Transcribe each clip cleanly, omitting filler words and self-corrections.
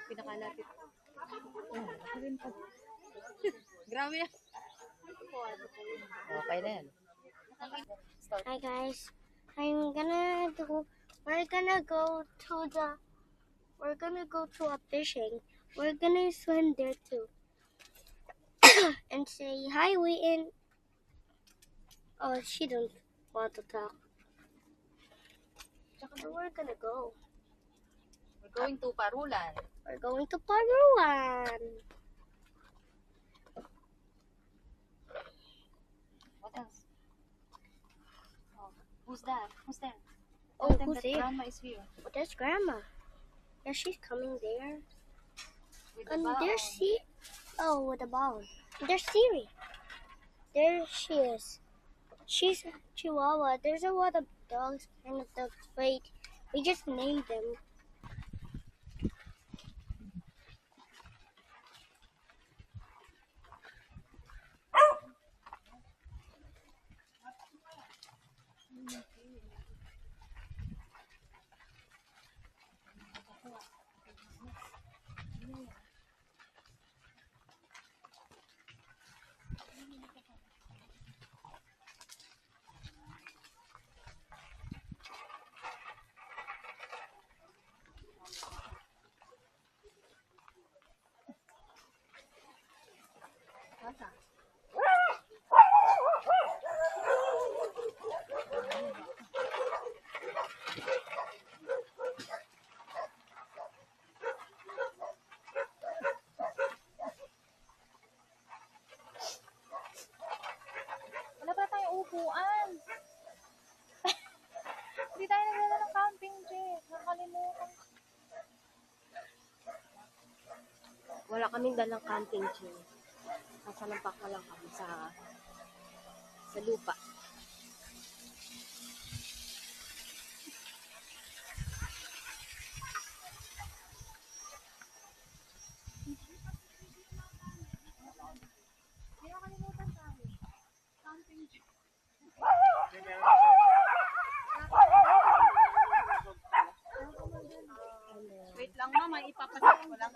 Pinakalapit. Grabe yan. Okay na yan. Hi guys, we're gonna go to a fishing. We're gonna swim there too. And say hi, Wheaton. Oh, she don't want to talk. So we're gonna go. We're going to Parulan. We're going to Paruan. What else? Oh, who's that? Who's there? Oh, Tell them who's that there? Grandma is here. Oh, there's Grandma. Yeah, she's coming there. With the And ball. there's with a ball. There's Siri. There she is. She's a Chihuahua. There's a lot of dogs, kind of dogs. Wait, we just named them. Wala pa tayong upuan. Hindi tayo nagdala ng camping chair. Nakalimutan. Wala kaming dalang camping chair. Sasalampak na lang kami sa lupa. Hindi nakalimutan tayo. Camping chair. Wait lang mama, ipapasok ko lang.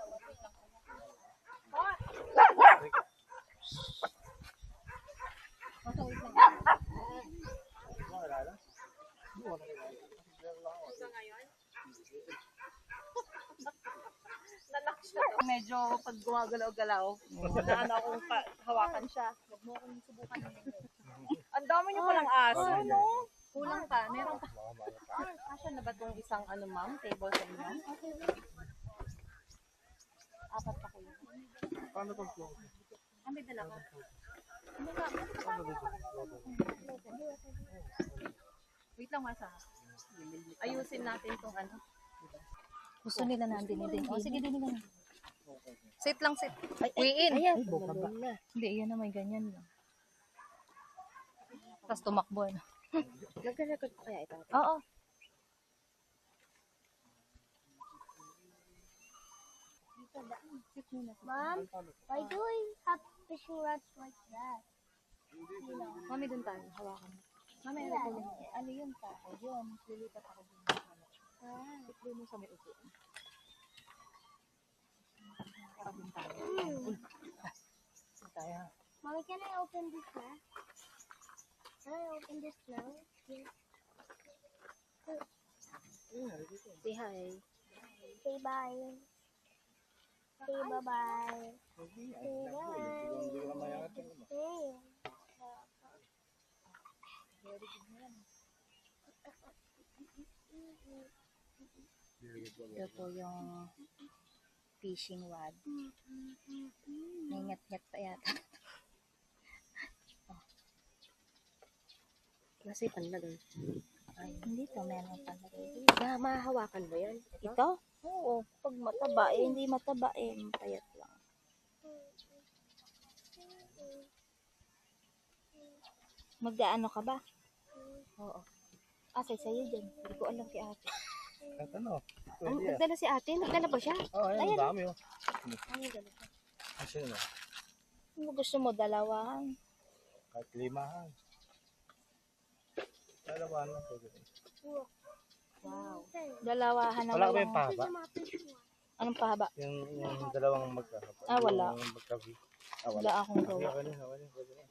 Medyo pag gumagalaw-galaw, naano akong hawakan siya. Huwag mo akong subukan. Ang dami niyo palang aso, no? Kulang pa. Meron pa. Kasya na ba itong isang ma'am? Table sa inyo? Apat pa kayo. Paano itong flow? May dala ka. Wait lang, Masa. Ayusin natin itong Gusto nila na din. O, sige, din na. Sit lang, sit. Uwiin. Ayan, Hindi, yan na may ganyan lang. Tapos tumakbo. nagre-record pa kaya ito? Oo. Mom, why do we have fishing rods like that? Mami, dun tayo. Hawakan mo. Mami, ano yun pa? Yun, lilipat ako dun. Siklo mo sa may upuan. Para dun tayo. Dun tayo. Mommy, can I open this now? Can I open this now? Say hi. Say bye. Say bye-bye. Say bye. Say. Ito po yung fishing rod. May ngat-ngat pa yata. Nasa ipan na doon. Ay, hindi to. Meron pa na rin. Mahahawakan mo yan? Ito? Oo. Pag mataba, hindi mataba payat lang. Magdaano ka ba? Oo. Sa'yo dyan. Hindi ko alam kay ate. At ano? Nagdala si ate? Nagdala ba siya? Ayan, ang dami Ay, nagdala siya. Kasi ano? Kung gusto mo, dalawahan. Kahit limahan. Dalawahan lang pwede. Wow. Dalawahan na Wala ka ba lang. yung pahaba? Anong pahaba? Yung dalawang magkakapal. Ah, wala. Yung magkabi. Ah, Wala wala. akong Okay, gawa. okay na, okay na. Pwede na.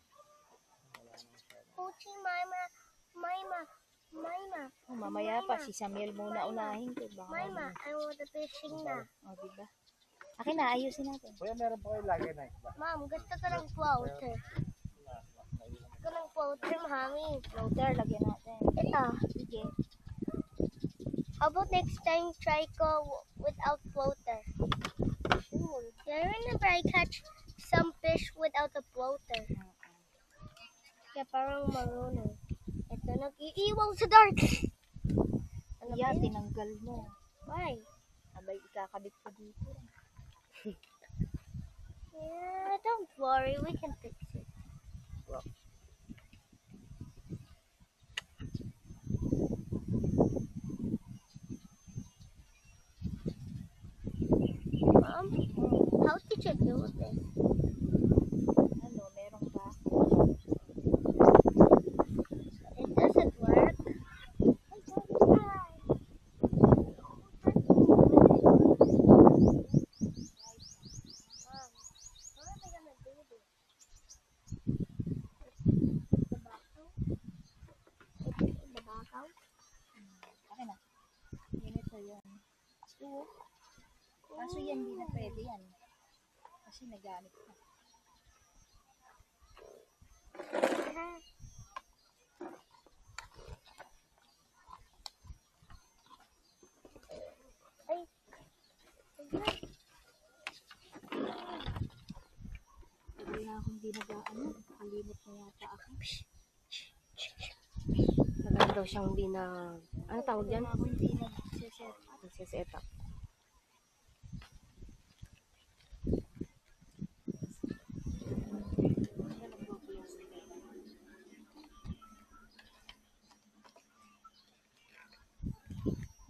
Wala na masyado. Puchi, Mama. Mama. Mama. Oh, mamaya pa, si Samuel muna unahin ko. Baka Mama, I want the fishing na. O, diba? Akin na, ayusin natin. Kuya, meron pa kayo lagay na isda? Mom, gusto ko ng floater. Gusto ko ng floater, Mami. Floater, lagyan natin. Ito. Sige. How about next time try ko without floater? Sure. Yeah, I remember I catch some fish without a floater. Kaya parang marunong. Ito, nag-iiwaw sa dark. Ano Yeah, ba yun? tinanggal mo. Why? Abay, ikakabit ko dito. Yeah, don't worry. We can fix it. Mom, how did you do this? Ano, meron ba? It doesn't work. Akin na. Ganito yun. So, kaso yan, di na pwede yan. Kasi nagamit ko. Ay. Pwede na akong di nag-ano. Kalimot na yata ako. Tagal daw siyang hindi na, ano tawag yan? Ako hindi nag-set. Nagsiset up.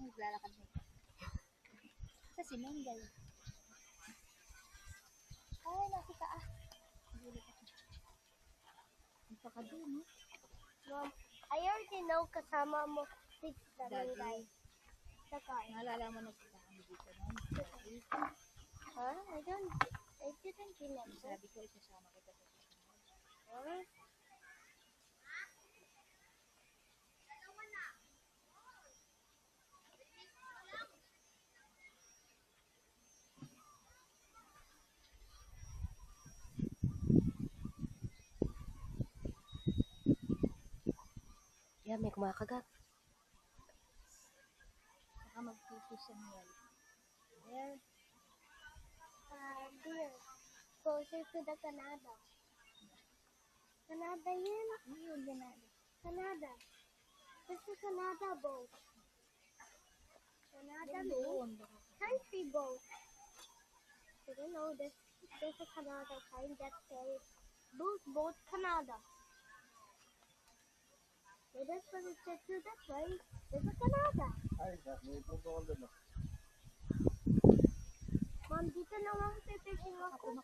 Naglalakad na ito. Sa sinunggay. Ay, nasa taas. Ang saka dun, eh. Mom, I already know kasama mo si Daddy. Sarangay. Saka, Naalala mo na sila kami dito noon. huh? I didn't remember. Sabi ko, isasama kita sa susunod. Huh? Yan, may kumakagat. Saka magpuso sa Noel. There. Dear, closer to the Canada. Canada yan? Ayun, yan na. Canada. This is Canada boat. Canada Yan means doon. country boat. So you know there's a Canada sign that says boat Canada. So that's what it says too. That's right. There's a Canada. Ay, may protocol doon. Mom, dito naman fishing ako.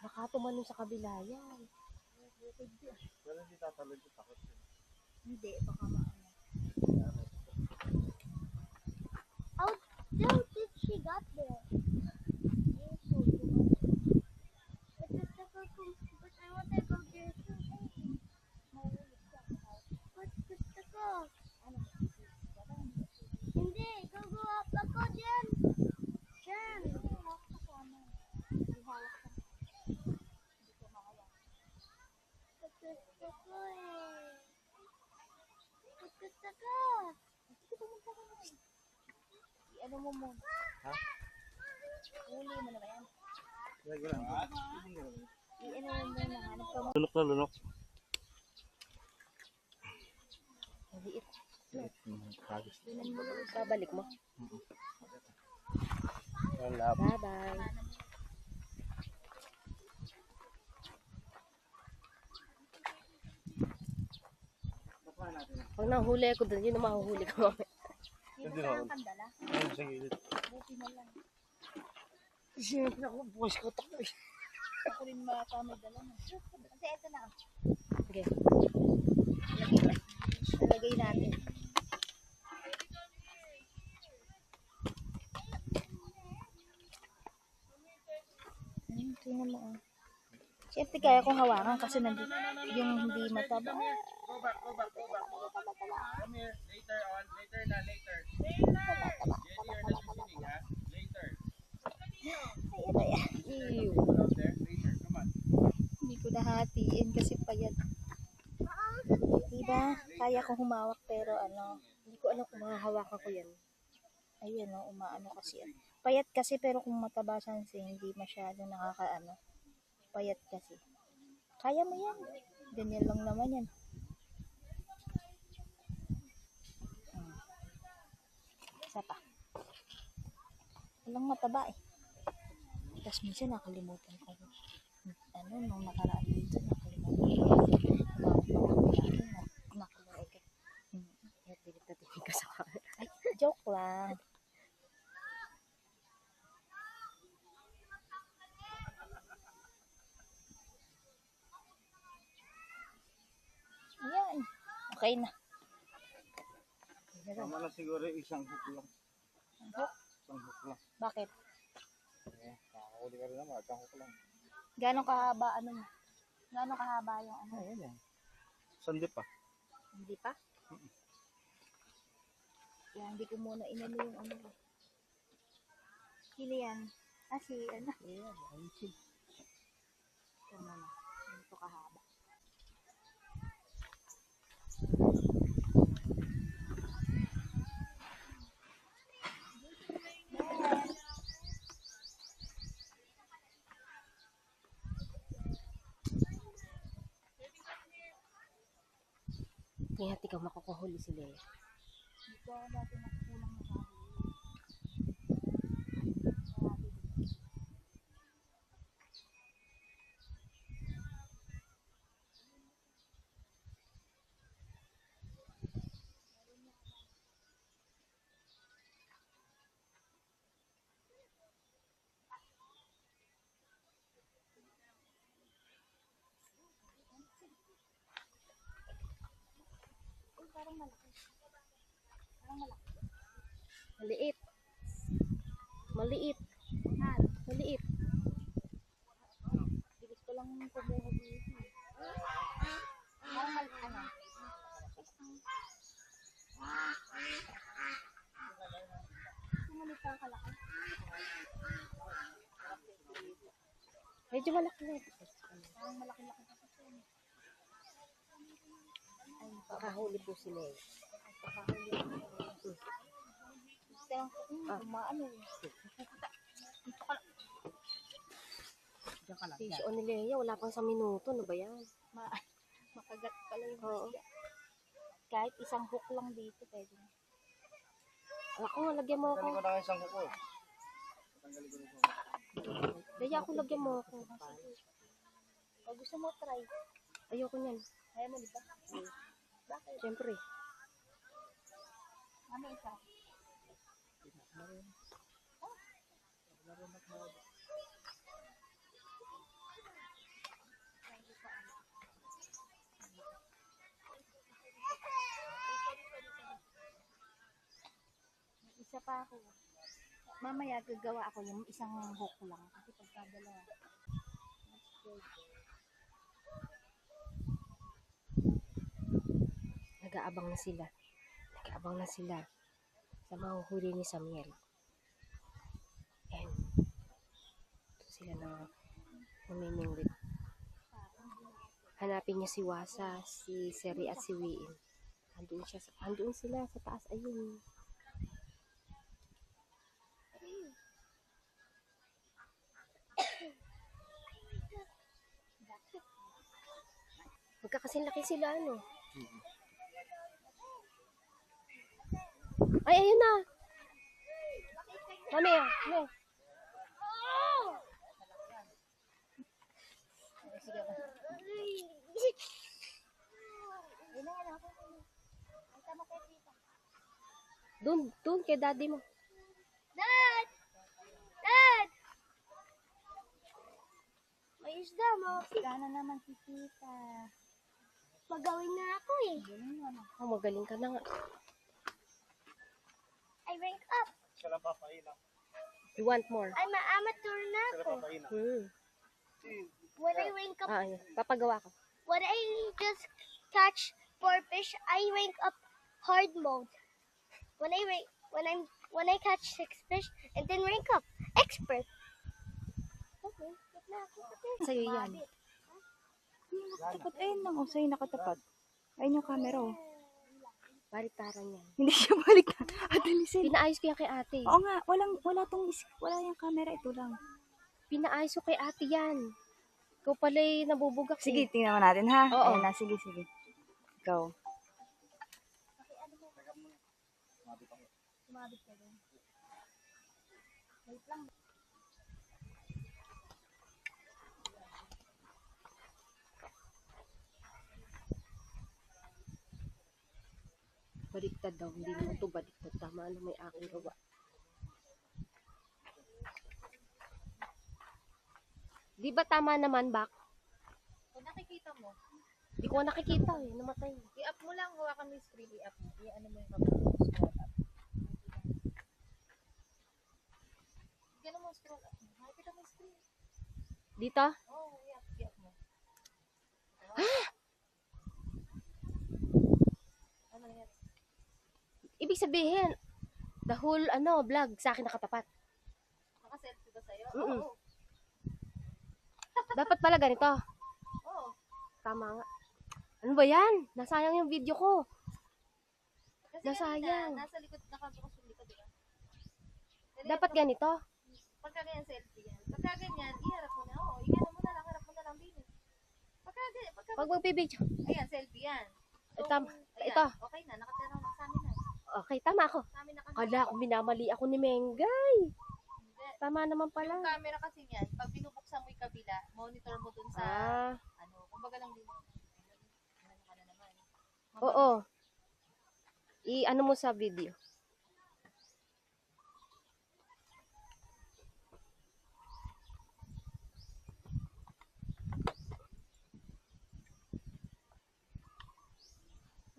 Baka tumalon sa kabila yan. Pero hindi tatalon yung takot. Hindi, baka maano. How did she got there? But I want to go there too. But gusto ko. Hindi, go up ako dyan. Dyan. But gusto ko eh. But gusto ko. Ano mo muna? Ha? Huli mo na ba yan? Lagi lang. I-ano mo muna. Hanap ka mo. Lunok na lunok. Maliit. Kagis. Babalik mo. Wala. Bye-bye. Pag nahuli ako doon, yun ang mahuhuli ko mamaya. Hindi Hindi mo na. kayang kandala. Ayun, sa gilid. Buti na lang. Siyempre ako, boys ko takbo. Ako rin makamay dala na. Kasi ito na. Okay. Nalagay natin. Tingnan mo. Oh. Siyempre kaya kong hawakan kasi nandito yung hindi mataba. Go back. Come here. Later on. Later na. Later. You're not listening, ha? Later. Ew. Out there. Later. Come on. Hindi ko nahatiin kasi payat. Diba? Kaya kong humawak pero ano, Hindi ko alam kung mahahawakan ko yan. ayun o, umaano kasi yan. Payat kasi pero kung mataba siya hindi masyado nakakaano. Payat kasi. Kaya mo yan. Ganyan lang naman yan. Isa pa. Walang mataba eh. Tapos minsan nakalimutan ko. Ano, nung nakaraan dito, nakalimutan ko. Nakulay ka. Kaya pilit na tingin ka sa camera. Ay, joke lang. Ayan. Okay na. Tama na siguro isang hook lang. Hook? Isang hook lang. Bakit? Nakakahuli ka rin naman. Isang hook lang. Gano'ng kahaba ano mo? Gano'ng kahaba yung ano? Ayan yan. Sandi pa. Hindi pa? Kaya hindi ko muna inano yung ano. Sino yan? Ah, si ano? Ayan. Ayun siya. Ito naman. Ito kahaba. Kaya ikaw makukuhuli si Lea. Dito dati nakukulang na kahuli. Parang malaki. Parang malaki. Maliit. Maliit. Han, Maliit. bilis ko lang kumuha dito. Parang malaki ano? Sumunod ka kalaki. Medyo malaki na ito. Parang malaki-laki pa kasi. Makahuli po si Lea. Gusto lang umaano eh. Diyan ka lang. Fish on ni Lea. Wala pang sa minuto. Ano ba yan? Makagat pala yung Oo. isda. Kahit isang hook lang dito pwede na. Ako, lagyan mo ako. Tanggalin ko na isang hook ko. Tanggalin ko na isang hook. Lea, ako lagyan mo ako. Pag gusto mo try, Ayoko niyan. kaya mo diba? Bakit? Siyempre. Ano isa? Isa pa ako. Mamaya gagawa ako yung isang hook lang kasi pagkadalawa. Nag-aabang na sila. Nag-aabang na sila sa mahuhuli ni Samuel. And ito sila na namimingwit. Hanapin niya si Wasa, si Seri at si Wiin. Andun sila sa taas. Ayun. Magkakasinlaki sila, ano? Ay, ayun na! Mami, mami. Sige ba? Ayun na nga ako. Ay, tama kayo dito. Doon kay daddy mo. Dad! Dad! May isda mo. Sana naman si Tita. Magawin na ako eh. Ganun yun. Oh, magaling ka na nga. I rank up. Siya lang papain lang. You want more? I'm an amateur na Siya ako. lang papain lang. When I rank up, Ah, ayun. Papagawa ko. when I just catch 4 fish, I rank up hard mode. When I catch 6 fish and then rank up expert. Okay, wait na ako. Sa'yo yan. Nakatapat. Ayun lang. Sa'yo nakatapat. Ayun yung camera. Baliktaran yan. Hindi siya balik na. Ate Lisel. Pinaayos ko yan kay ate. Oo nga. Wala yung camera. Ito lang. Pinaayos ko kay ate yan. Ikaw pala'y nabubugak. Sige, tingnan mo natin ha. Oo. Ayan na. Sige. Ikaw. Baliktad daw. Hindi naman ito baliktad. Tama na may aking gawa. Di ba tama naman, Bak? Kung nakikita mo, Di ko nakikita eh. Namatay. i-up mo lang. Hawakan mo yung screen. I-up mo. I-ano mo yung camera mo. Scroll up. Ganun mo scroll up. Makikita mo yung screen. Dito? Oo, i-up mo. Ano yan? Ibig sabihin, the whole vlog sa akin nakatapat. Naka-selfie ba sa'yo? Mm-mm. Oo. Dapat pala ganito. Oo. Tama nga. Ano ba yan? Nasayang yung video ko. Kasi Nasayang. kanina, nasa likod, nakabukas yung likod, diba? Dapat ganito. Pagka ganyan, selfie yan. Pagka ganyan, iharap mo na. Oo, iharap mo na lang, harap mo na lang bilis. Pagka ganyan, Pag magbibideo. ayan, selfie yan. Tama. ayan, Ito. Okay na, nakatira na sa amin na. Okay, tama ako. Sa amin na Kala ko minamali ako ni Mengay. Hindi. Tama naman pala. Yung camera kasi niyan, pag binubuksan mo yung kabila, monitor mo dun sa, Ah, kumbaga lang din. Ano ka na naman. oo. I-ano mo sa video.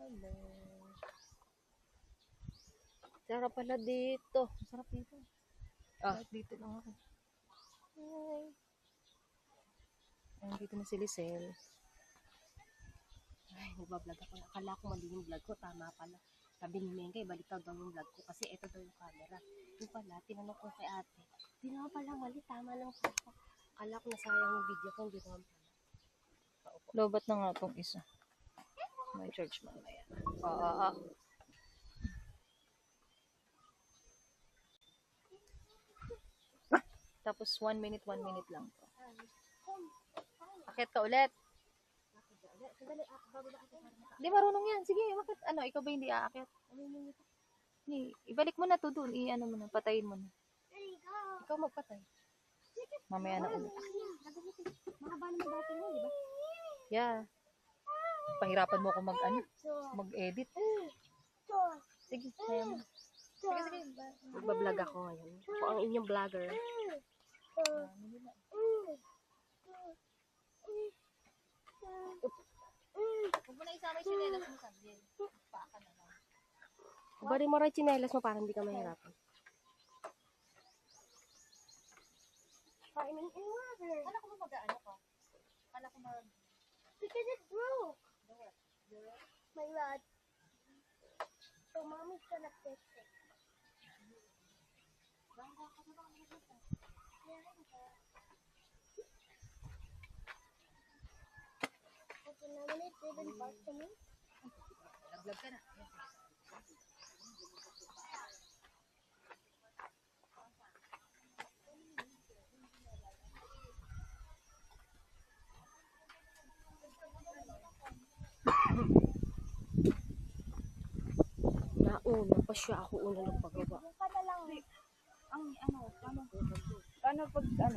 Hello. Sarap pala dito. Sarap dito. Ah. Kahit dito lang ako. Ayun, dito na si Lisel. Ay, nagbablog ako. Akala ko mali yung vlog ko. Tama pala. Sabi ni Mengay, baliktad daw yung vlog ko kasi ito daw yung camera. Yung pala, tinanong ko kay ate. Di naman pala mali. Tama lang po ako. Akala ko nasayang yung video ko. Hindi naman pala. Lobat na nga itong isa. May church mamaya. Oo. Tapos 1 minute lang to. Akit ka ulit. Hindi marunong yan. Sige, bakit ikaw ba hindi aakit? Ibalik mo na to dun. I-ano mo na, patayin mo na. Ikaw magpatay. Mamaya na ulit. Mahaba naman dati mo, di ba? Yeah. Pahirapan mo ako mag-edit. Sige, kaya mo. Sige. Nagbablog ako ngayon. Ako ang inyong vlogger. Huwag mo na isama yung sinelas mo, Sandel. Paaka na lang. Bari mo rin chinelas mo para hindi ka mahirapan. Climbing in water. Kala ko ba mag-ano ka? Kala ko Because it broke. My rod. So mommy's gonna fix it. Okay, now when it didn't bust to me, Nag-vlog ka na. Nauna pa siya. Ako una nagpagawa. yung ka na lang. Paano pag na?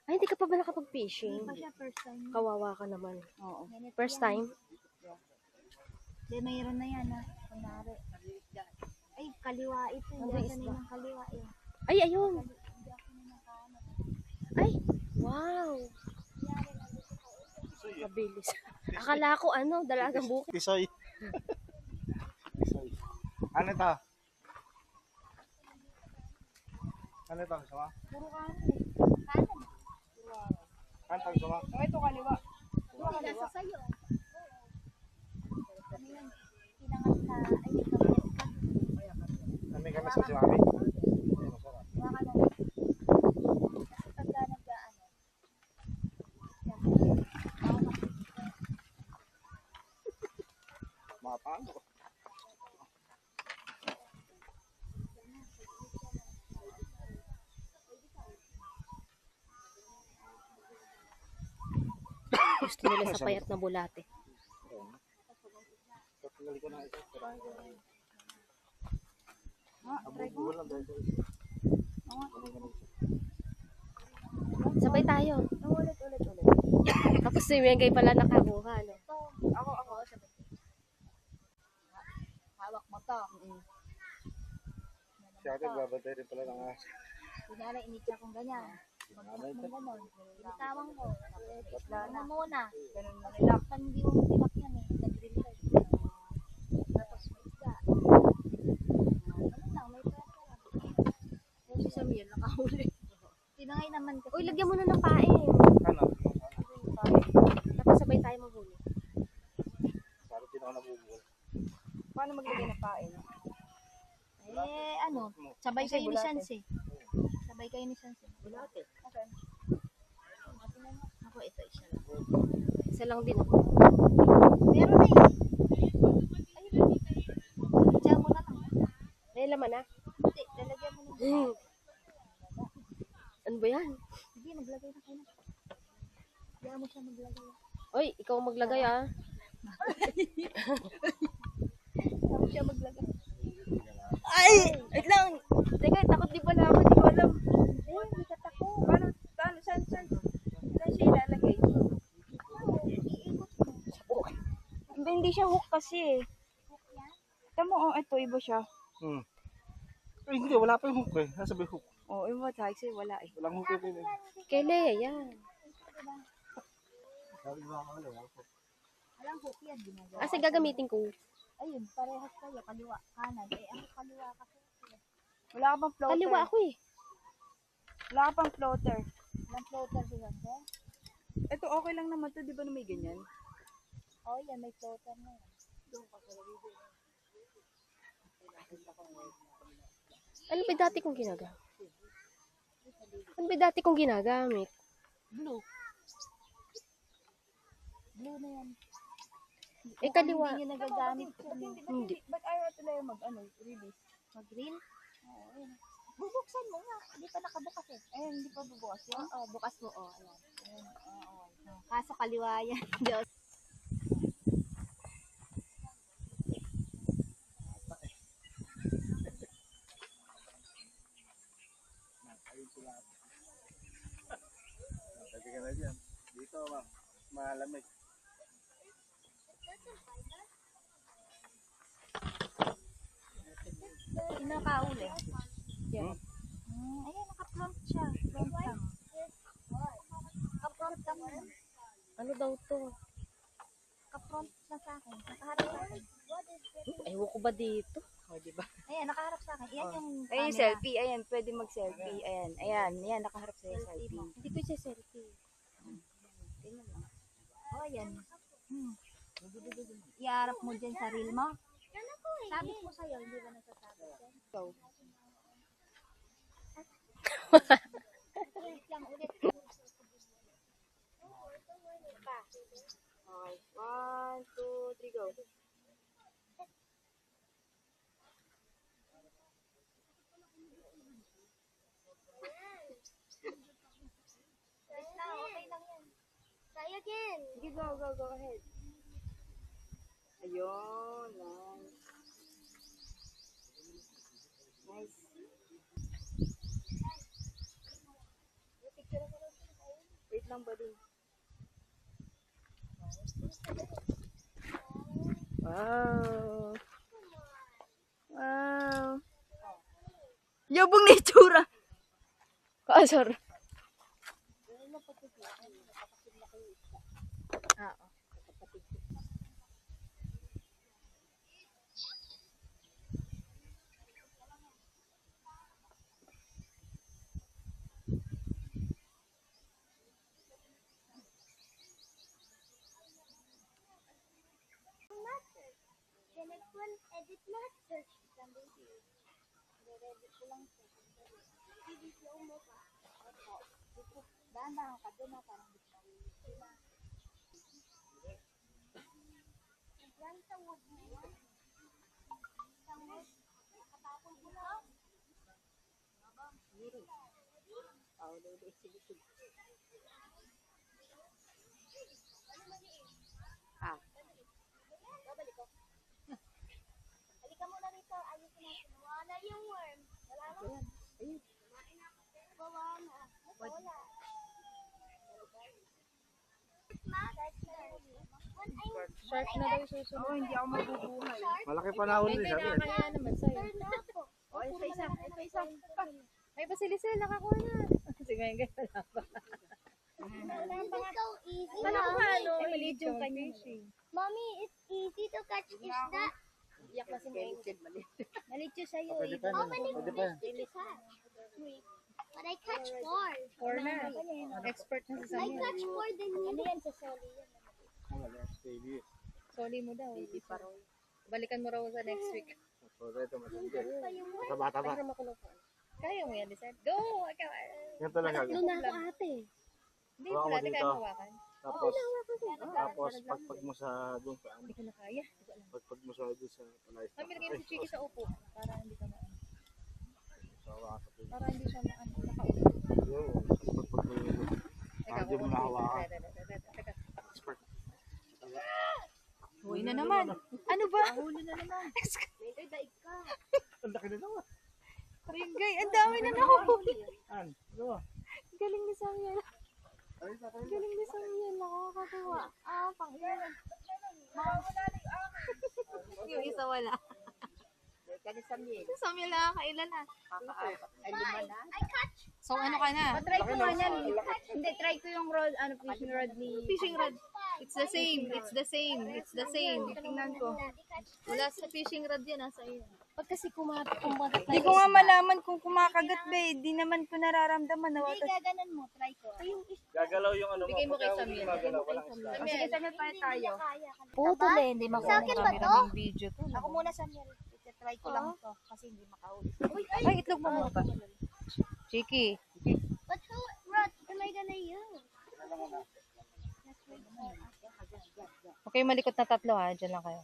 Ay, hindi ka pa ba nakapag-fishing? Pa siya first time. Kawawa ka naman. Oo. First time? Hindi, mayroon na yan, ha? Kunwari. Ay, kaliwa ito. Hindi Ano ako isda? sanay ng kaliwa, eh. Ay, ayun. Ay, wow. Mabilis. Akala ko dalagang bukid. Tisoy. Ano to? Ano ito? Sama? Puro kanan. Kan tag sama? Oh, ito kaliwa. Ito kaliwa. sa'yo. Ano yan? Pinangat sa, ay, may kapit ka. Kami kami sa si Mami. Ay, masarap. Baka lang. Kasi pagka nag-ano. Mapang. Gusto nila sa payat na bulate. Tatangali ko na ito. Tirahin ko na ito. Try ko. Abubulan dahil ito. Sabay tayo. Ulit. Tapos si Mengay pala nakakuha, no? Ako. Sabay. Hawak mo to. Si ate babantay rin pala ng aso. Kunyari, initya kong ganyan. Maghanap mo gano'n. Binitawang mo. Ano muna. Ganun na nila. Pag hindi mo tilak yan eh. Nag-release. Tapos may isda. Ano lang, may pera lang. Yung si Samuel nakahuli. Tinangay naman kasi. Uy, lagyan mo na ng pain. Ano? Tapos sabay tayo maghuli. Parang di na ako nabubulan. Paano maglagay ng pain? Eh, ano? Sabay kayo ni Shanse. Sabay kayo ni Shanse. Okay. Ako, ito isa lang. Isa lang din ako. Meron na yun. Ayun. Diyan mo na lang. May laman na. Hindi, lalagyan mo na. Ano ba yan? Sige, maglagay na kayo. Diyan mo siya maglagay. Uy, ikaw maglagay ah. Diyan mo siya maglagay. Ay! Wait lang! Teka, takot di pala ako. Di ko alam. Eh, hindi ka tako. Paano? Saan siya ilalagay? Hindi siya hook kasi eh. Tama mo, ito, iba siya. Ay, hindi. Wala pa yung hook eh. Nasa ba yung hook? Oo, iba. Kasi wala eh. Walang hook ito eh. Kay Lea, yan. Sabi ba ako wala hook? Alam ko, yan ginagawa. Kasi gagamitin ko. Ayun, parehas kayo. Kaliwa, kanan. Eh, ako kaliwa kasi. Wala ka pang floater. Kaliwa ako eh. Wala ka pang floater. Ilang floater si Shanse? Ito, okay lang naman to. Di ba na may ganyan? Oh, yan, may floater na yan. Ano ba dati kong ginagamit? Ano ba dati kong ginagamit? Blue. Blue na yan. Eh, kaliwa. Hindi nyo nagagamit. Hindi. Ba't ayaw tuloy release? Mag-green? Oo, ayun. Bubuksan mo nga. Hindi pa nakabukas eh. Ayun, hindi pa bubukas yun. Oo, bukas mo. Oo, ayan. Ayan, oo. Kaso kaliwa yan. Diyos. Sabi ka na dyan. Dito, malamig. Pinakauli. Yan. Ayan, naka-front siya. Front lang. Naka-front lang. Ano daw to? Naka-front na sa akin. Nakaharap sa akin. Ewan ko ba dito? O, di ba? Ayan, nakaharap sa akin. Yan yung Ayun, yung camera. selfie. Ayan, pwede mag-selfie. Ayan, nakaharap sa'yo selfie. Hindi ko siya selfie. Tingnan mo. Oh, ayan. Iarap mo dyan sa reel mo. Sabit mo sa'yo, hindi ba nasasabit yan? So, Ulit lang, ulit. okay. 1, 2, 3, go. Wait na, okay lang yan. Try again. Sige, go ahead. Ayun, nice. Nice. Wait lang ba din? Wow. Wow. Yabong na itsura. Kaasar. one, edit na. Search lang baby. Edit ko lang siya. Baby, slow mo pa. Opo. Dahan-dahan ka doon na parang bigla. Yan sa wood mo. Sa wood. Nakatapon ko lang. Babalik ko. Halika muna rito. Ayusin natin. Wala yung worm. Wala lang. Wala na. Wala. Shark na daw susunod. Oo, hindi ako mabubuhay. Malaki pa na huli sabi. Kaya naman sa'yo. O, isa. Ay, Basilisil, nakakuha na. Sige, ngayon wala pa. This is so easy. Ano Mommy. ka, ano? Maliit yung kanya. Mommy, it's easy to catch isda. Iyak na si Mengay. Maliit yung sa'yo. Pwede pa How yan. many Pwede pa yan. fish did you catch? Three. But I catch four. Four na. Expert na si I Samuel. catch more than you. Ano yan sa soli? Baby. Soli mo daw. Balikan mo raw sa next week. So, ito matindi. Taba-taba. Kaya mo yan, Lizette. Go! Ikaw. Yan talaga. Tatlo na ako ate. Hindi, Hawakan mo wala. Di dito. kaya hawakan. Tapos pagpag mo sa doon sa Hindi ko na kaya. Hindi ko alam. pagpag mo sa doon sa palay. Kami lagay mo si Chiki sa upo. Para hindi ka maano. Sawa sa pin. Para hindi siya maano. Nakaupo. Yun, pagpag mo yun. Hindi mo na hawakan. Teka. Expert. Uy na naman. Ano ba? Huli na naman. Mengay, daig ka. Ang laki na naman. Ringay, ang dami na nakahuli. An, ano? Galing ni Samuel. Galing ni Samuel. Nakakatawa. Pang-ilan. Yung isa wala. Samuel nakakailan na. I catch. So ano ka na? Try ko nga yan. Hindi, try ko yung rod, fishing rod ni... Fishing rod. It's the same. It's the same. It's the same. Tingnan ko. Wala sa fishing rod yan. Nasa iyo. Pag kasi kumagat na Hindi ko nga malaman kung kumakagat ba eh. Di naman ko nararamdaman. Hindi, gaganan mo. Try ko. Gagalaw yung ano. Bigay mo kay Samuel. Gagalaw, walang isda. Sige, Samuel pa tayo. Putol eh, Hindi Sa akin ba to? Maraming video to. Ako muna, Samuel. Try ko lang to kasi hindi makahuli. Ay, itlog mo muna pa. Chiki. But who, Rod, am I gonna use? Okay, malikot na tatlo ha. Diyan lang kayo.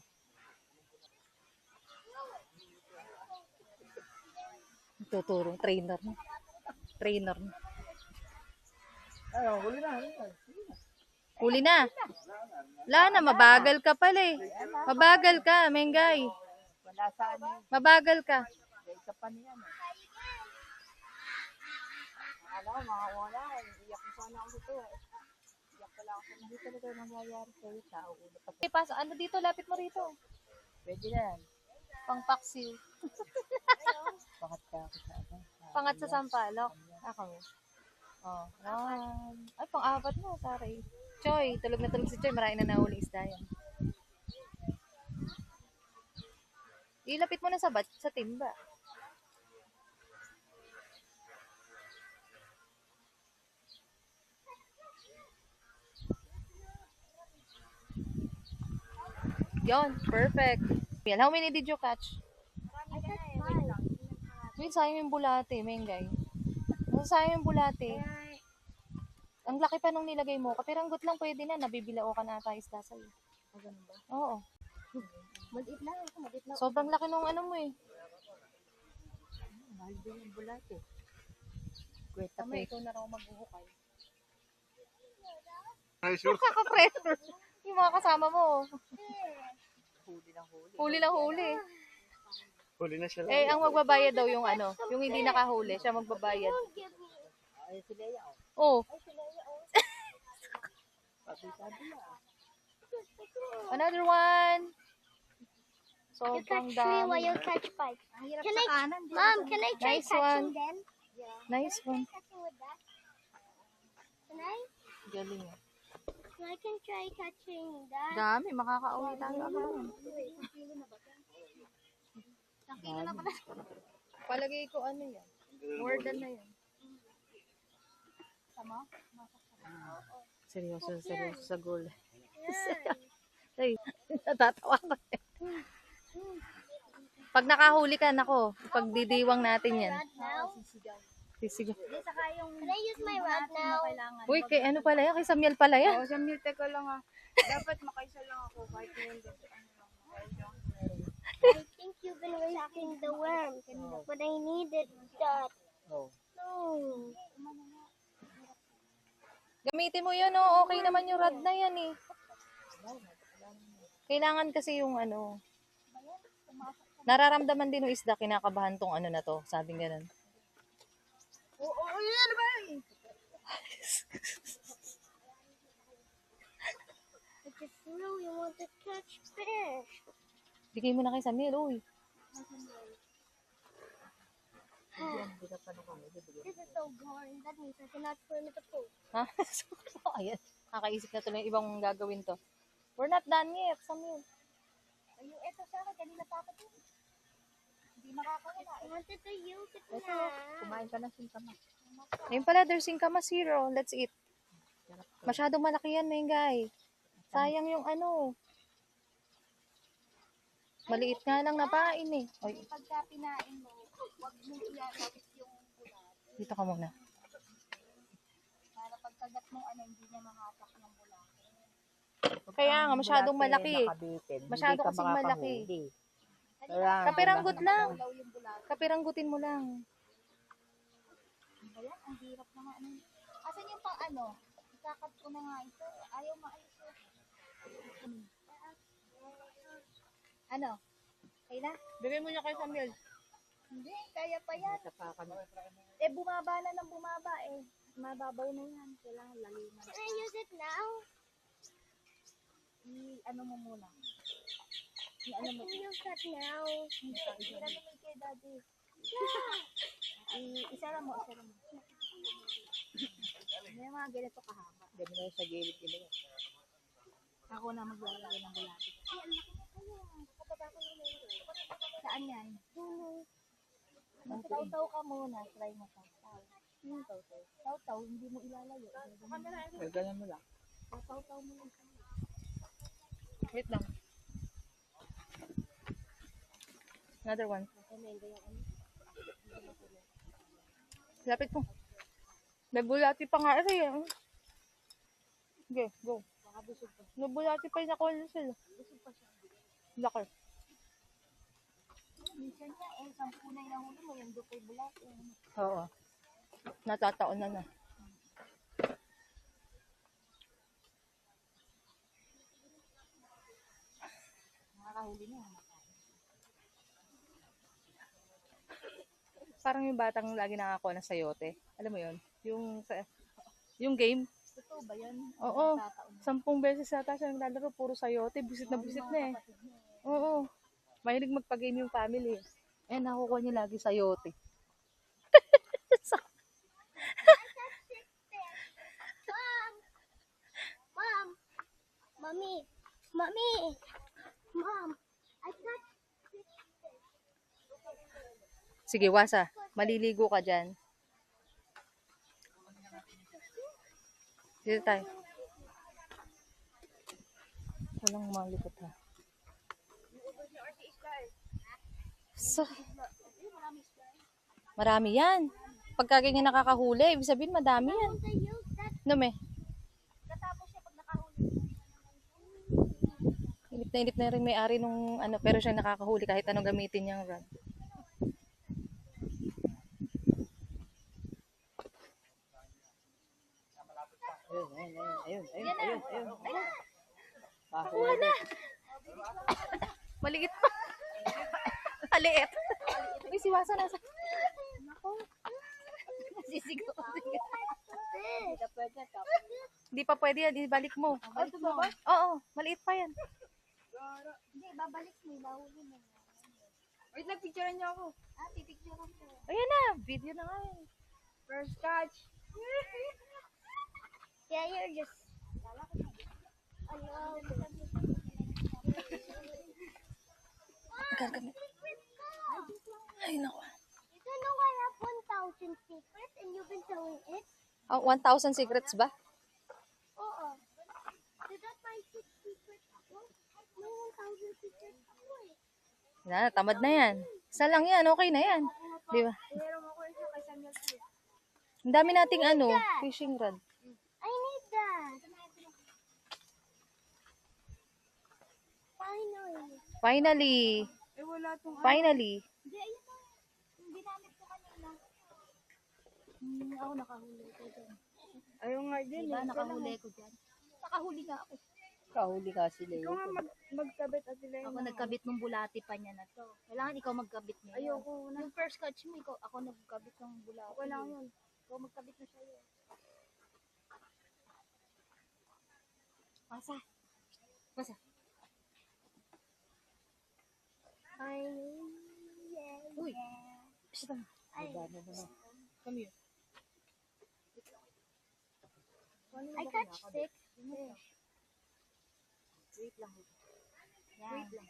Tuturong trainer na. Trainer na. Ano, huli na. Huli na. Wala na, mabagal ka pala eh. Mabagal ka, Mengay. Mabagal ka. Okay, paso. Ano dito? Lapit mo rito. Pwede na. Pangpaksiw. Pangat sa sampalok. Ako. Oh, ay, pang-apat mo, sorry. Choy, tulog na tulog si Choy. Marami na nahuli isda yan. Ilapit mo na sa timba. Yon, perfect. How many did you catch? I catch five. Wait, sayang yung bulate, Mengay. Sayang yung bulate. Ang laki pa nung nilagay mo. Kapiranggot lang pwede na. Nabibilao ka na ata isda sa'yo. Ganun ba? Oo. Maliit lang ako, maliit lang. Sobrang laki nung ano mo eh. Mahal din yung bulate. Tama, ikaw na raw maghuhukay. Ay, sure. Kaka-pressure. Yung mga kasama mo. Huli lang huli. Huli lang huli. Huli na siya. Eh, ang magbabayad daw yung ano, yung hindi nakahuli, siya magbabayad. Ay, si Lea. Oh. Another one. You Sobrang catch three while dami. you catch five. Can I, Mom, can I try Nice catching one. them? Nice one. Catching with that? Can I? Galing ah. I can try catching that. Dami, makakauwi tayo agad. Palagay ko ano yan. More than na yan. Seryoso sa goal. Ay, natatawa ko. Pag nakahuli ka, nako, pagdidiwang natin yan. Rod now? Sige. Can I use my rod now? Uy, kay ano pala yan? Kay Samuel pala yan. Sa meal, teka lang ah. Dapat makaisa lang ako kahit hindi. I think you've been wasting the worm, but I needed that. No. Gamitin mo yun, oh. Okay naman yung rod na yan, eh. Kailangan kasi yung ano. Nararamdaman din ng isda, kinakabahan tong ano na to. Sabing ganun. I just really want to catch fish. Bigay mo na kay Samuel, uy. This is so boring. That means I cannot swim in the pool. Ha? Ayan. Kakaisip na tuloy yung ibang gagawin to. We're not done yet, Samuel. Ayun, ito sa akin. Kanina pa ako dun. Hindi makakawala. I wanted to use it now. Kumain ka na singkamas. Ayun pala, there's singkamas here, oh. Let's eat. Masyadong malaki yan, Mengay. Sayang yung ano. Maliit nga lang napain, eh. Oy, Pagka pinain mo, huwag mo ilalapit yung bulat. dito ka muna. Para pagkagat mo, hindi niya makapak ng bulat. Kaya nga, masyadong malaki, eh. Masyado kasing malaki. Kapiranggot lang. Daw yung bulat. Kapiranggutin mo lang. Kaya, ang hirap na nga. Asan yung pang ano? Ikakat ko na nga ito. Ayaw maayos. Ano? Kaya na? Bigay mo niya kay Samuel. Hindi, kaya pa yan. Eh, bumaba na ng bumaba eh. Mababaw na yan. Kailangan laliman. Can I use it now? Ano mo muna? I can use that now. Isara mo kay Daddy. Isara mo. May mga ganito kahaba. Dami na sa gilid-gilid. Ako na maglalagay ng bulati. Saan yan? Taw-taw ka muna. Try mo taw-taw. Taw-taw, hindi mo ilalayo. Ganyan mo lang. Taw-taw mo lang. Wait lang. Another one. Lapit mo. May bulati pa nga rin, eh. Okay, go. May bulati pa yung nakuha niya sila. Laki. Minsan niya, 10 na yung huli mo, yung dupay bulati. Oo. Natataon na. Nakakahuli niya. Parang yung batang lagi nakakuha ng sayote. Alam mo yun? Yung game. Totoo ba yan? Oo. 10 beses yata siya naglalaro. Puro sayote. Busit na eh. Oo. Mahilig magpa-game yung family. Eh, nakukuha niya lagi sayote. Mommy, Mom, I got Sige, Wasa. Maliligo ka dyan. Dito tayo. Walang malikot ha. So, marami yan. Pagka ganyan nakakahuli, ibig sabihin madami yan. to use that. No, me? Katapos siya pag nakahuli. Inip na rin may-ari nung ano, pero siya nakakahuli kahit anong gamitin niyang rod. Ayun. Maliit pa. Maliit. Uy, si Wasa nasa. Sisigaw. Hindi pa pwede yan. Ibalik mo. Oo, maliit pa yan. Hindi, babalik mo. Lahuli mo. Wait lang, picturean niyo ako. Pipicturean ko. Ayan na, video na nga yan. First catch. Yeah, you're just... Gagamit. Ay, naku. You know I have 1,000 secrets and you've been telling it? Oh, 1,000 secrets ba? Oo. Is that my secret ako? May 1,000 secrets ako eh. Na, tamad na yan. Isa lang yan, okay na yan. Di ba? Meron ako isa kay Samuel Smith. Ang dami nating fishing rod. I need that. Finally. Finally. Eh, wala tong Finally. Hindi, ayun na. Yung ginamit ko kanina. Ako nakahuli ko dyan. Ayaw nga din. Diba, eh. nakahuli ko dyan. Nakahuli nga ako. Kahuli ka sila. Ikaw nga magkabit at sila Ako nagkabit ng bulati pa niya na to. Kailangan ikaw magkabit niya. Ayoko na. Yung first catch mo, ako nagkabit ng bulati. Okay lang yun. Ikaw magkabit na sa'yo. Pasa. Pasa. Uy. Ay. Come here. I catch 6 fish. Wait lang. Yan. Wait lang.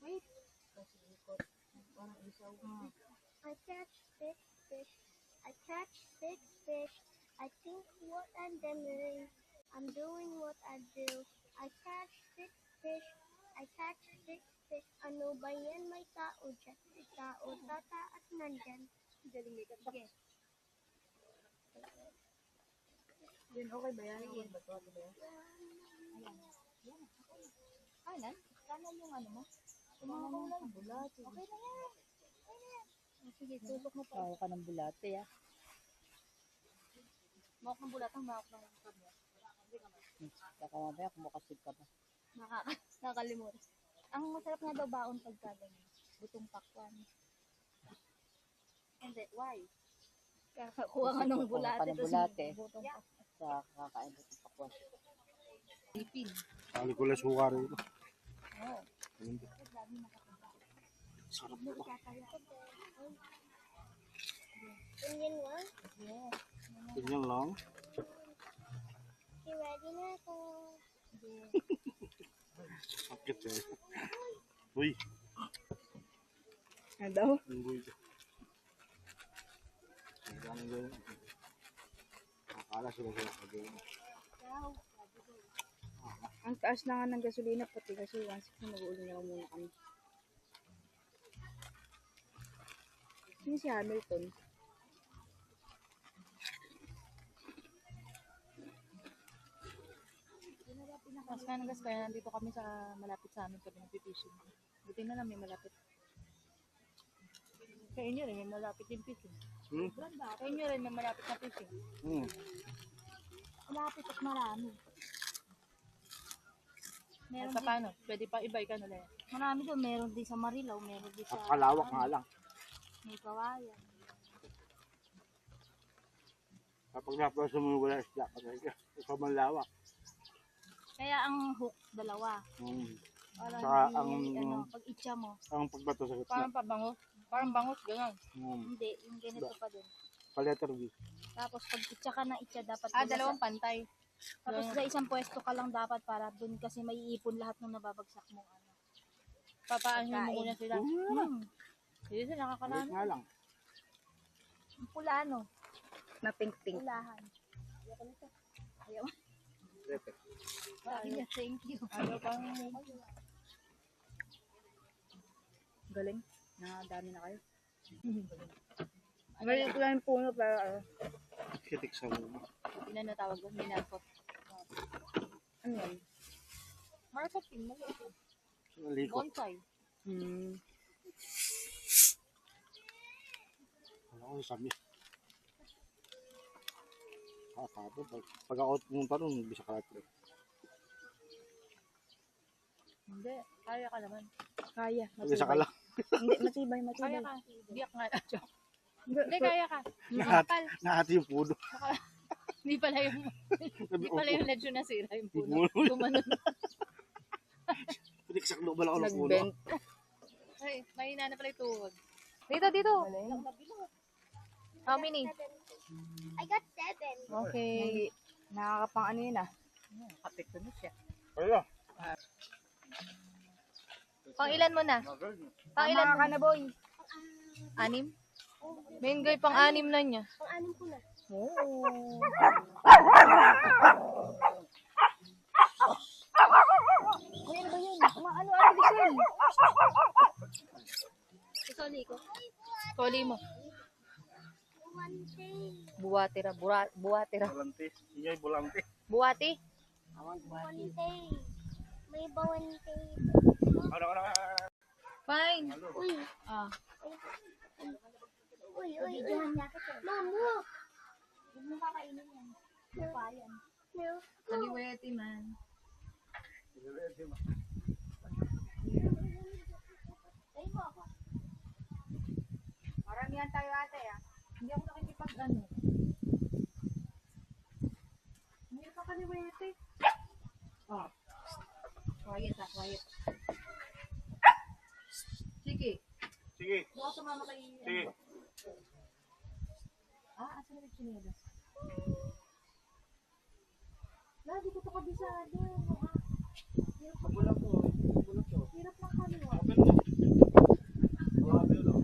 Wait. Kasi ikot. Parang isaw. I catch 6 fish. I catch 6 fish. I think what I'm doing. I'm doing what I do. I catch 6 fish. I catch 6 fish. Ano ba yan? May tao dyan. Tao, tataas nandyan. Galing may Sige. Yun, okay ba yan? Okay ba ito? Ano ba yan? Kanan? Kanan yung ano mo? Tumakaw lang. Bulate. Okay na yan. Okay na yan. Sige, tutok mo pa. Tao ka ng bulate, ah. Mawak ng bulatang, mawak ng kanya. Saka mamaya kumakasid ka pa. Nakakalimutan. Ang masarap nga daw baon pagka ganyan. Butong pakwan. Hindi, why? Kakakuha ka ng bulate. Kuha ka ng bulate. Butong pakwan. Sa kakain mo sa pakwan. Pilipin. Kali ko lang suka rin ito. Oo. Sarap ito. Ganyan lang? Yes. Ganyan lang. Okay, ready na ako. Sakit eh. Uy. Ano daw? Unggoy. Ang gawin. Akala sila kagawin. Ang taas na nga ng gasolina pati kasi 1.6 na mag-uuli na muna kami. Sino si Hamilton? Gas ka ng gas kaya nandito kami sa malapit sa amin kami nagpipishing. Buti na lang may malapit. Sa inyo rin may malapit din fishing. Sa inyo rin may malapit na fishing. Malapit at marami. Meron sa paano? Pwede pa ibay ka nila. Marami doon. Meron din sa Marilao. Meron din sa... Kalawak nga lang. May kawayan. Kapag napaso mo wala isda, ikaw man lawak. Kaya ang hook, dalawa. Para Saka hindi, ang- pag itcha mo. Ang pagbato sa gitna. Parang pabango. Parang bangus, gano'n. Hindi, yung ganito pa din. Paletter B. Tapos pag itcha ka na itcha, dapat... Ah, dun dalawang sa, pantay. tapos sa isang pwesto ka lang dapat para dun kasi may iipon lahat ng nababagsak mong ano. Papaanhin mo Pagkain. muna sila. Hindi sila Ulit nakakarami. nga lang. Ang pula, no? Na pink-pink. Pulahan. Ayaw. Ayaw. Thank you. Ayaw pang... Galing. Dami na kayo. Galing ko lang yung puno para Kitik sa muna. Yun na natawag doon, minarkot. ano yan? Marketing mo. Nalikot. Bonsai. Wala ko sabi. Sabi. Pag ako pumunta ron, bisa ka lahat. Hindi, kaya ka naman. Kaya. Bisa ka lang. Hindi, matibay. Kaya ka. Biyak nga. Hindi, kaya ka. Lahat. Kapal. Nahati yung puno. Hindi pala yung... Hindi pala yung ledyo nasira yung puno. Puno. Tumanon. Piniksak global ako ng puno. Nag-bend. Ay, mahina na pala yung tuhod. Dito, dito. How many? I got 7. Okay. Nakakapang ano yun ah. Kapit na siya. Kaya. Pang ilan mo na? Pang ilan Tama mo ka na, boy. Anim? Mengay, pang anim na niya. Pang-anim ko na. Oh. Kuya, ano ba yun? Ano, Ate Giselle? Soli ko. Soli mo. Buwante. Buwatira. Buwatira. Bulante. Iyay bulante. Buwati. I want buwante. May bawante. Ano. Fine. Uy. Ah. Uy. Mom, look. Huwag mo kakainin yan. No. Kaliwete man. Maramihan tayo ate ah. Hindi ako nakikipag ano. Hindi ka kaliwete. Ah. Quiet ah, quiet. Sige. Sige. Baka sumama kay... Sige. Asan na yung chinelas? Lagi ko ito kabisado. Bulat to. Bulat to. Hirap lang kaliwa. Open mo. Grabe no.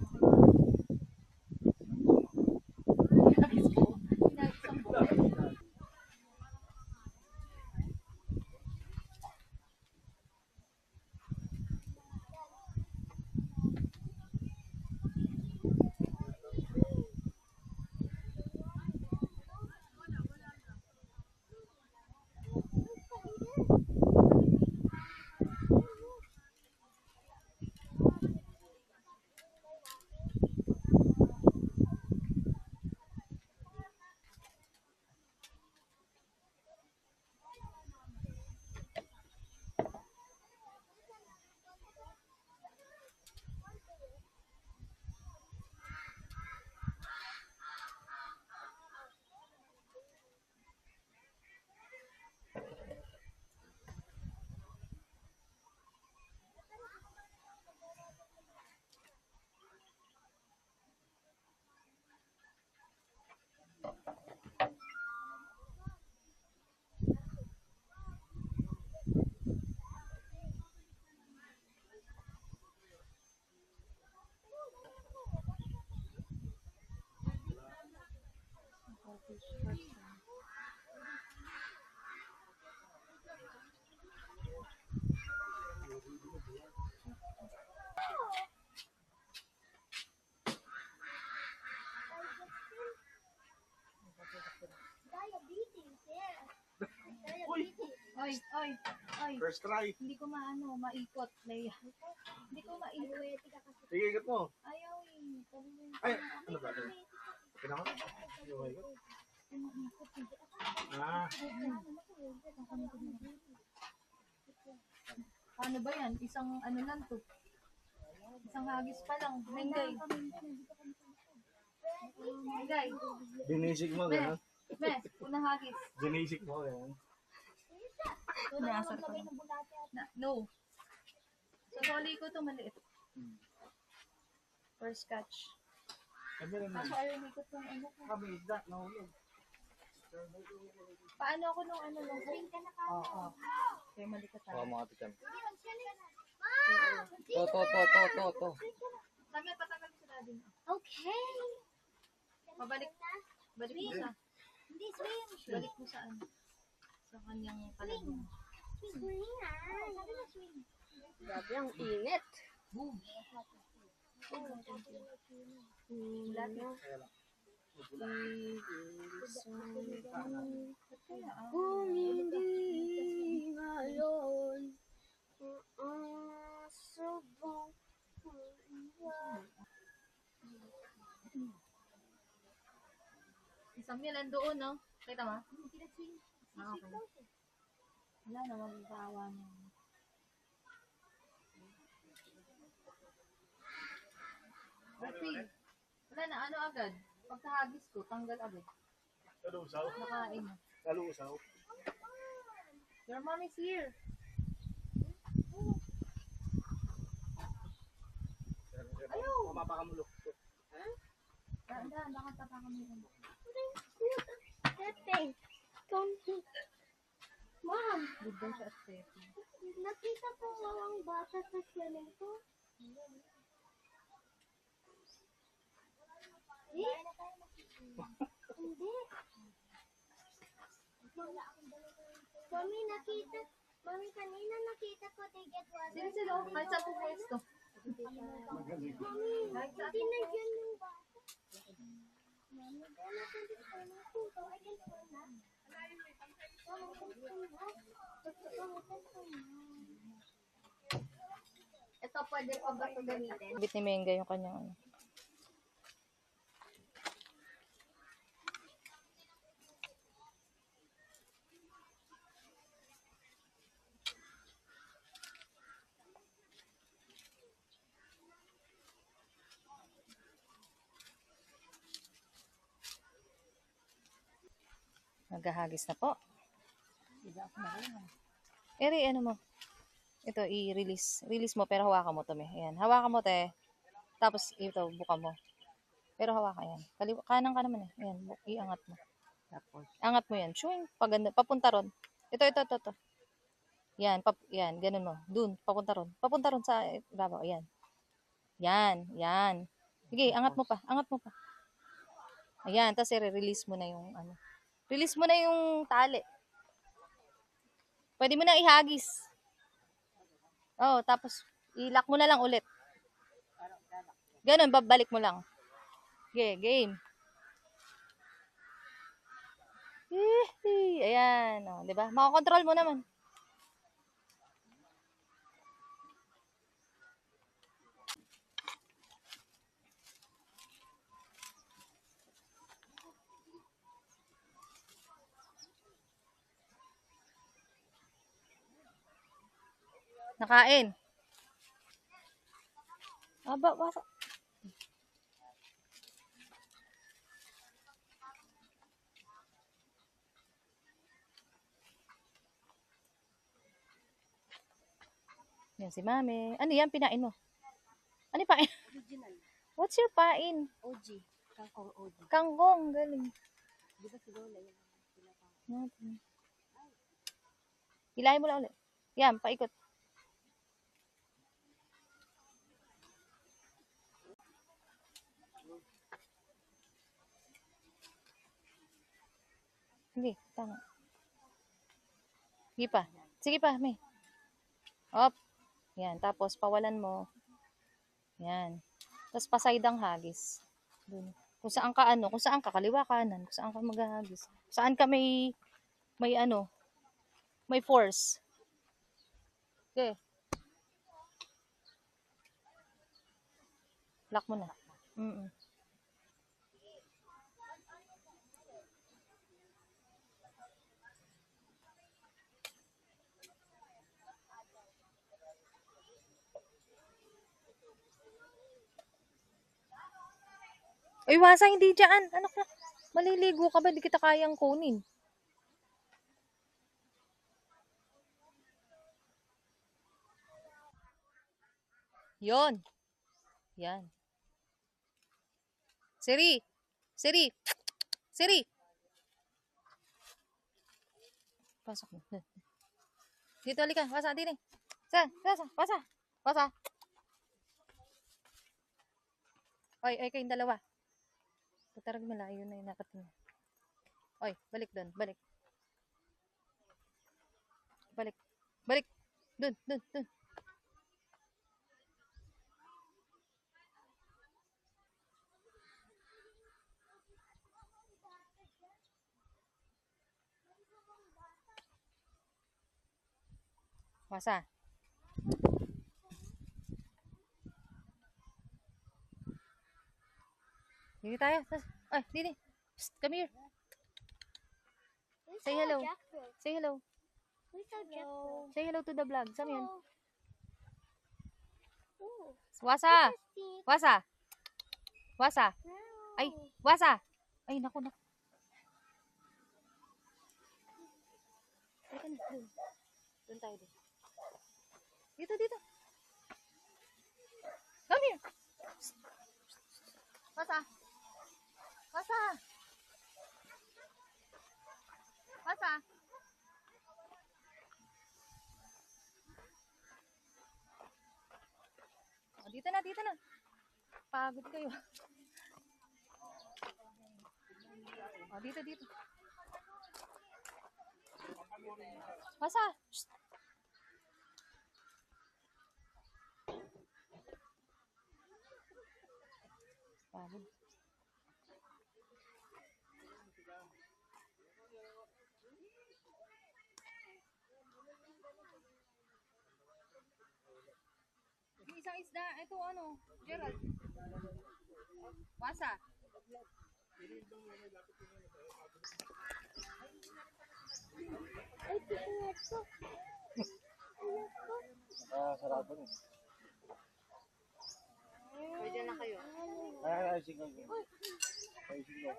Diabetes, yeah. Uy. Diabetes. Oy. First try. Hindi ko maikot, Leia. Hindi ko maikot. Sige, ikot mo. Ayaw eh. Ay, ano ba? Pinaka? Okay ko. Ah. Ano ba yan? Isang ano lang to. Isang hagis pa lang. Mengay. Mengay. Binisig mo, gano'n? Mes, unang hagis. Binisig mo, gano'n? Nasar ko. No. Sa soli ko to maliit. First catch. Sabi na Kaso ayaw may ikot ng ano ko. Kami, isda, nahulog. Paano ako nung ano nung Oo. Kaya mali ka tayo. mga tikan. To. Tagal, patagal sa dadin. Okay. Pabalik. Balik mo sa. Hindi swim. Balik mo sa ano. Sa kanyang palagong. Swim. Sabi na swim. Grabe ang init. Boom. Kung hindi ngayon, subong Isang yan doon, no? Kita mo? Okay. Wala na, magkakawa niya. Kasi, wala na, ano agad? Pagkahagis ko, tanggal agad. Kalusaw? Nakain. Kalusaw? Your mom is here. Ayaw! Mapakamulok. Dahan, baka tapakan mo yun. that thing. Mom, Good daw siya at Steffi. nakita ko ang bata sa swimming pool. Hindi. Mami, nakita. Mami, kanina nakita ko they get water. Sige sila, kahit saan po pwesto. Mami, hindi na yun yung bata. Mami, gano'n ko dito na puto. I can turn that. Ito, pwede pa ba ito gamitin? Bit ni Menga yung kanyang ano. Naghahagis na po. Eri, ano mo? Ito, i-release. Release mo, pero hawakan mo to, me. Ayan. Hawakan mo, te. Tapos, ito, buka mo. Pero hawakan yan. Kanan ka naman eh. Ayan, iangat mo. Tapos, angat mo yan. Shwing, paganda. Papunta ron. Ito. Yan, yan, ganun mo. Dun, papunta ron. Papunta ron sa ibabaw. Ayan. Yan. Sige, angat mo pa. Ayan, tapos i-release mo na yung ano. Release mo na yung tali. Pwede mo na ihagis. Oh, tapos i-lock mo na lang ulit. Ganun, babalik mo lang. Okay, game. Ayan, oh, 'di ba? Mako-control mo naman. Nakain. Aba, baka. Yan si Mami. Ano yan? Pinain mo? Ano yung pain? Original. What's your pain? OG. Kangkong OG. Kangkong. Galing. Di ba si Lola yun? Natin. Hilahin mo lang ulit. Yan, paikot. Sige, tama. Sige pa. Sige pa, May. Op. Yan, tapos pawalan mo. Yan. Tapos pasaydang hagis. Dun. Kung saan ka kaliwa kanan, kung saan ka maghahagis. Saan ka may force. Okay. Lock mo na. Uy, Wasa, hindi dyan. Anak na. Maliligo ka ba? Di kita kayang kunin. Yon. Yan. Siri. Pasok mo. Dito, halika. Wasa, dito. Wasa. Oy, kayong dalawa. Tarag malayo na yung nakatingin. Oy, balik doon. Balik. Doon. Wasa. Dito tayo. Ay, Dini. Psst, come here. Say hello. Say hello. Say hello to the vlog. Saan yan? Wasa. Ay, Wasa. Ay, naku. Doon tayo din. Dito. Come here. Wasa. Oh, dito na. Pagod kayo. Oh, dito. Wasa. Pagod. Yung isang isda, ito ano, Gerald. Wasa. Sarado na. Pwede na kayo. Ay, sige. Ay, sige.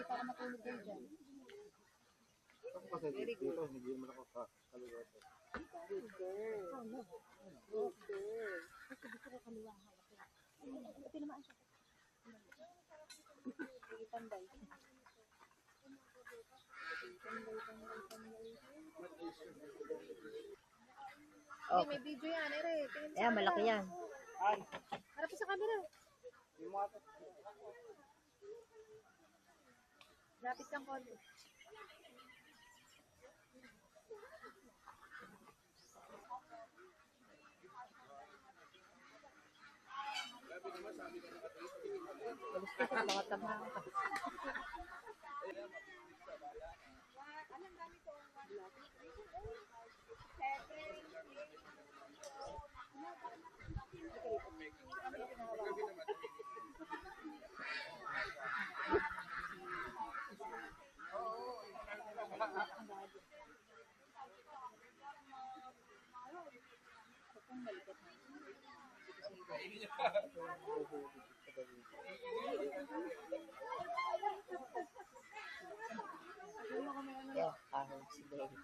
Para matulog kayo dyan. Kasi dito, hindi mo ako kaliwat. Okay, may video yan, ere. Tingin sa Ayan, malaki yan. Harap sa camera. Yung mga Lapit lang konti. Balis ka sa mga tama. Ayan, kahon si Baby.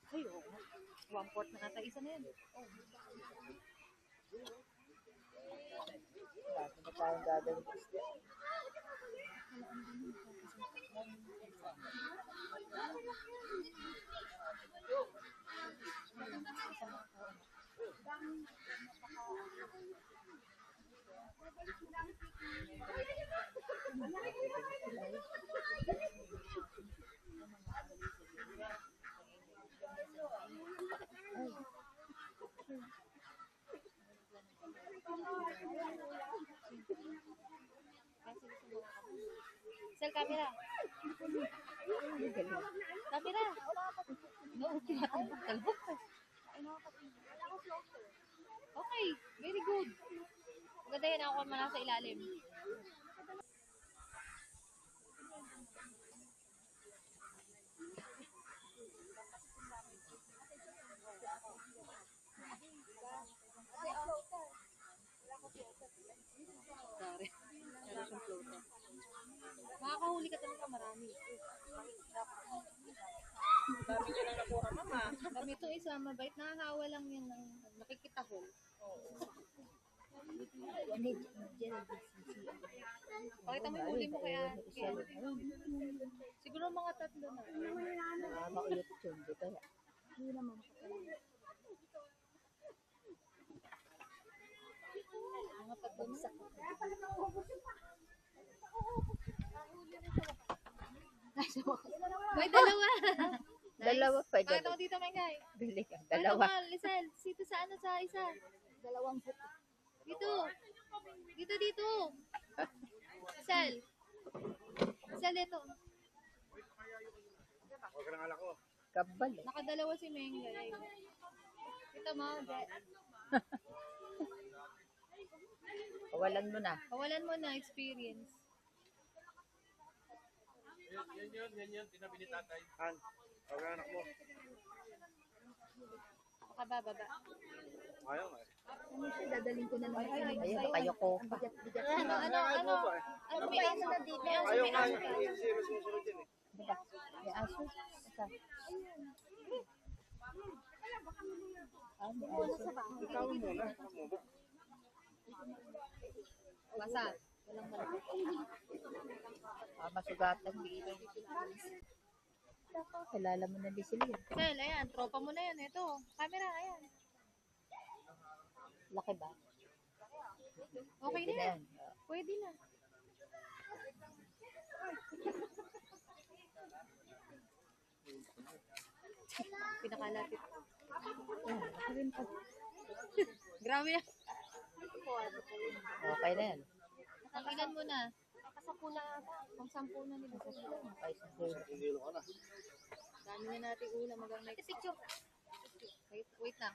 Ay, oo. 1/4 na ata. Isa na yan. Bakit na tayong gagawin sa isda? Sel, camera. Camera. No, tinatalbog ka. Okay, very good. Maganda yan ako man nasa ilalim. Sorry. Sorry siyang floater. Makakahuli ka talaga marami. Dami niya lang nakuha, mama. Kami ito isa, mabait na hawa lang yan ng nakikita ko. Yan, dyan, Pakita mo yung huli mo kaya. Siguro mga 3 na. maulot yun. Di kaya. Mga 3 na. May dalawa. Dalawa pa dyan. Pakita mo dito, Mengay. Bili ka. Pakita Dalawa. mo, Lisel. Dito sa ano, sa isa. Dito. Dito. Lisel. Lisel, dito. Huwag ka nang alak ko. Kabal eh. Nakadalawa si Mengay. Ito mo, Bet. Kawalan mo na. Kawalan mo na experience. Yan yun. Tinabi ni tatay. Han, huwag ka anak mo. Makabababa. Ayaw nga. Dadaling ko na naman. Ayun, kayo ko pa. Ano? Ano may aso na dito? Ayaw nga. Hindi sila sumusunod yun eh. Diba? May aso. Asa? Ah, may aso. Ikaw muna. Basa. Walang malaki. Masugatan dito. Kilala mo na din sila yun. Sel, ayan. Tropa mo na yan. Ito. Camera, ayan. Laki ba? Okay na yan. Pwede na. Pinakalapit. Grabe na. Okay na yan. Ang ilan mo na? Kasampu na ata. Pang 10 na nila. Ay, siguro. Dami na natin ulam. Magang may picture. Wait na.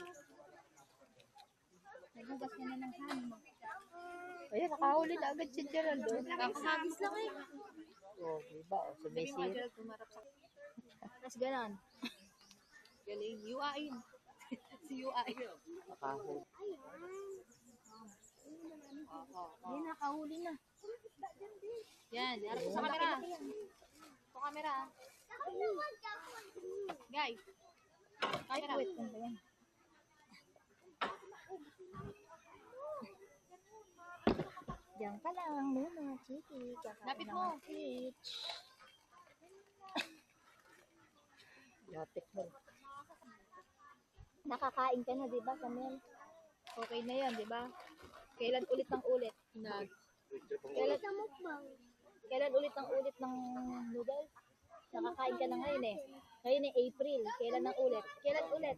Nagugas niya na ng hand. Ayun, nakahuli na agad si Gerald. Kakahagis lang eh. Oh, diba? Oh, Sabi mo, sumisira. Gerald, tumarap sa... Tapos ganon. Galing. Yuain. Si Yuain. Nakahuli. Hindi, nakahuli na. Yan. Harap sa camera. Sa camera. Guys. Camera. Diyan ka lang muna, Chiki. Lapit mo. Lapit mo. Nakakain ka na, di ba, Samuel? Okay na yan, di ba? Kailan ulit ng ulit? Kailan, kailan ulit ng ulit ng noodles? Nakakain ka na ngayon eh. Ngayon eh, April. Kailan ng ulit? Kailan ulit?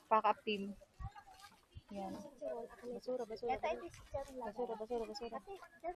Pack-up team. Yan. Basura, basura. Ito, ito si Samuel. Basura, basura, basura.